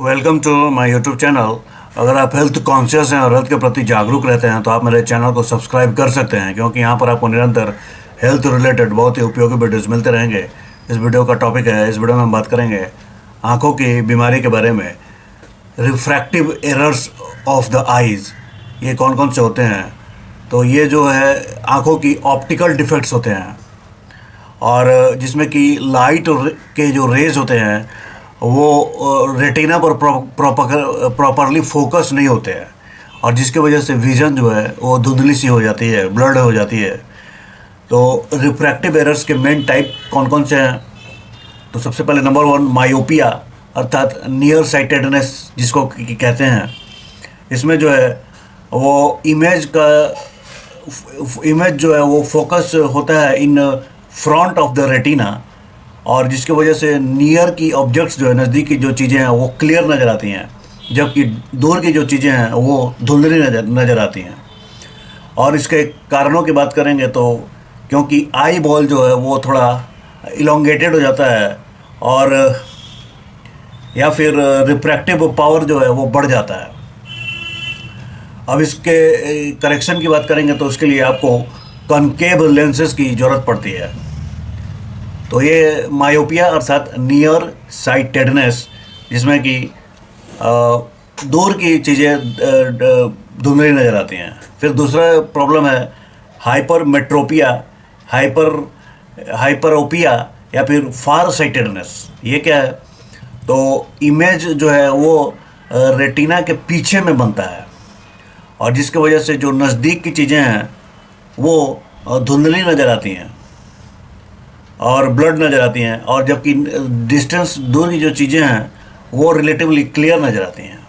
Welcome to my YouTube channel. अगर आप health conscious हैं और हेल्थ के प्रति जागरूक रहते हैं तो आप मेरे चैनल को सब्सक्राइब कर सकते हैं, क्योंकि यहाँ पर आपको निरंतर हेल्थ रिलेटेड बहुत ही उपयोगी वीडियोज़ मिलते रहेंगे। इस वीडियो का टॉपिक है, इस वीडियो में हम बात करेंगे आँखों की बीमारी के बारे में। Refractive errors of the eyes, ये कौन कौन से होते हैं? तो ये जो है आँखों की ऑप्टिकल डिफेक्ट्स होते हैं, और जिसमें कि लाइट के जो रेज होते हैं वो रेटिना पर प्रॉपरली फोकस नहीं होते हैं, और जिसके वजह से विज़न जो है वो धुंधली सी हो जाती है, ब्लर्ड हो जाती है। तो रिफ्रैक्टिव एरर्स के मेन टाइप कौन कौन से हैं? तो सबसे पहले नंबर 1 मायोपिया, अर्थात नियर साइटेडनेस जिसको कहते हैं। इसमें जो है वो इमेज जो है वो फोकस होता है in front of the retina, और जिसकी वजह से नियर की ऑब्जेक्ट्स जो है, नज़दीक की जो चीज़ें हैं वो क्लियर नज़र आती हैं, जबकि दूर की जो चीज़ें हैं वो धुंधली नज़र आती हैं। और इसके कारणों की बात करेंगे तो क्योंकि आई बॉल जो है वो थोड़ा इलोंगेटेड हो जाता है, और या फिर रिफ्रैक्टिव पावर जो है वो बढ़ जाता है। अब इसके करेक्शन की बात करेंगे तो उसके लिए आपको कॉनकेव लेंसेज की ज़रूरत पड़ती है। तो ये मायोपिया अर्थात नियर साइटेडनेस, जिसमें कि दूर की चीज़ें धुंधली नज़र आती हैं। फिर दूसरा प्रॉब्लम है हाइपरमेट्रोपिया, हाइपरोपिया या फिर फार साइटेडनेस। ये क्या है? तो इमेज जो है वो रेटिना के पीछे में बनता है, और जिसकी वजह से जो नज़दीक की चीज़ें हैं वो धुंधली नज़र आती हैं और ब्लड नज़र आती हैं, और जबकि डिस्टेंस दूर की जो चीज़ें हैं वो रिलेटिवली क्लियर नज़र आती हैं।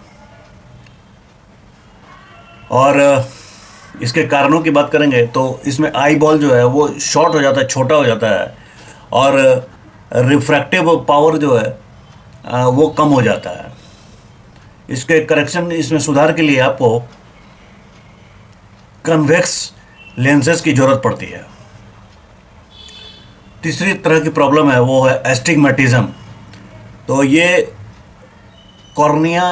और इसके कारणों की बात करेंगे तो इसमें आई बॉल जो है वो शॉर्ट हो जाता है, छोटा हो जाता है, और रिफ्रैक्टिव पावर जो है वो कम हो जाता है। इसके करेक्शन, इसमें सुधार के लिए आपको कन्वेक्स लेंसेज की ज़रूरत पड़ती है। तीसरी तरह की प्रॉब्लम है वो है एस्टिग्मेटिज्म। तो ये कॉर्निया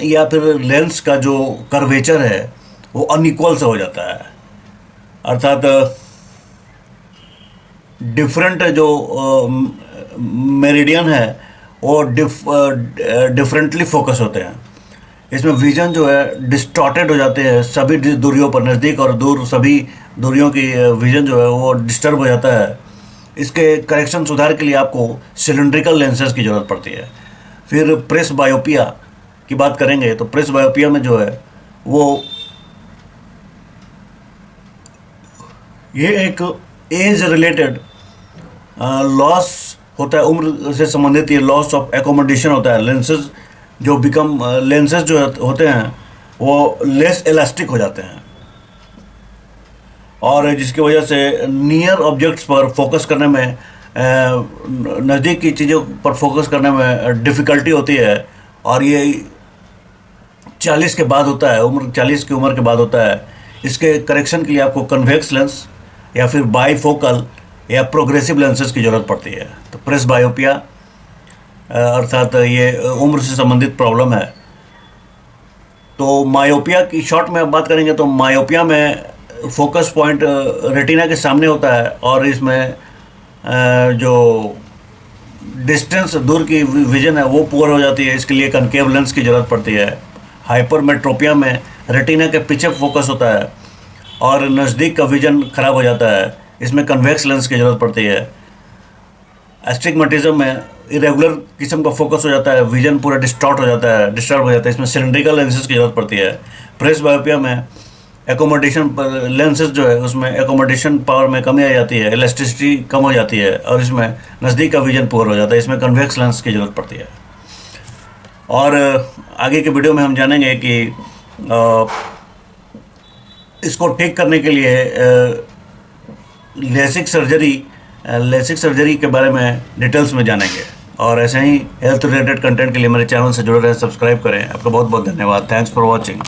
या फिर लेंस का जो कर्वेचर है वो अनइक्वल से हो जाता है, अर्थात डिफरेंट जो मेरिडियन है वो डिफरेंटली फोकस होते हैं। इसमें विजन जो है डिस्टॉर्टेड हो जाते हैं सभी दूरियों पर, नज़दीक और दूर सभी दूरियों की विजन जो है वो डिस्टर्ब हो जाता है। इसके करेक्शन सुधार के लिए आपको सिलिंड्रिकल लेंसेज की ज़रूरत पड़ती है। फिर प्रेस बायोपिया की बात करेंगे तो प्रेस बायोपिया में जो है वो ये एक एज रिलेटेड लॉस होता है, उम्र से संबंधित ये लॉस ऑफ एकोमोडेशन होता है। लेंसेज जो होते हैं वो लेस इलास्टिक हो जाते हैं, और जिसकी वजह से नियर ऑब्जेक्ट्स पर फोकस करने में, नज़दीक की चीज़ों पर फोकस करने में डिफ़िकल्टी होती है। और ये 40 के बाद होता है, 40 की उम्र के बाद होता है। इसके करेक्शन के लिए आपको कन्वेक्स लेंस या फिर बाईफोकल या प्रोग्रेसिव लेंसेज की ज़रूरत पड़ती है। तो प्रेस बायोपिया अर्थात ये उम्र से संबंधित प्रॉब्लम है। तो मायोपिया की शॉर्ट में बात करेंगे तो मायोपिया में फोकस पॉइंट रेटिना के सामने होता है, और इसमें जो डिस्टेंस दूर की विजन है वो पुअर हो जाती है। इसके लिए कनकेव लेंस की ज़रूरत पड़ती है। हाइपरमेट्रोपिया में रेटिना के पीछे फोकस होता है और नज़दीक का विजन खराब हो जाता है, इसमें कन्वेक्स लेंस की ज़रूरत पड़ती है। एस्टिग्मेटिज्म में इरेगुलर किस्म का फोकस हो जाता है, विजन पूरा डिस्टर्ब हो जाता है, इसमें सिलिंड्रिकल लेंसेज की ज़रूरत पड़ती है। प्रेस बायोपिया में एकोमोडेशन लेंसेज जो है उसमें एकोमोडेशन पावर में कमी आ जाती है, इलास्टिसिटी कम हो जाती है, और इसमें नज़दीक का विजन पुअर हो जाता है, इसमें कन्वेक्स लेंस की ज़रूरत पड़ती है। और आगे के वीडियो में हम जानेंगे कि इसको ठीक करने के लिए लेसिक सर्जरी के बारे में डिटेल्स में जानेंगे। और ऐसे ही हेल्थ रिलेटेड कंटेंट के लिए मेरे चैनल से जुड़े रहें, सब्सक्राइब करें। आपका बहुत बहुत धन्यवाद। Thanks for watching.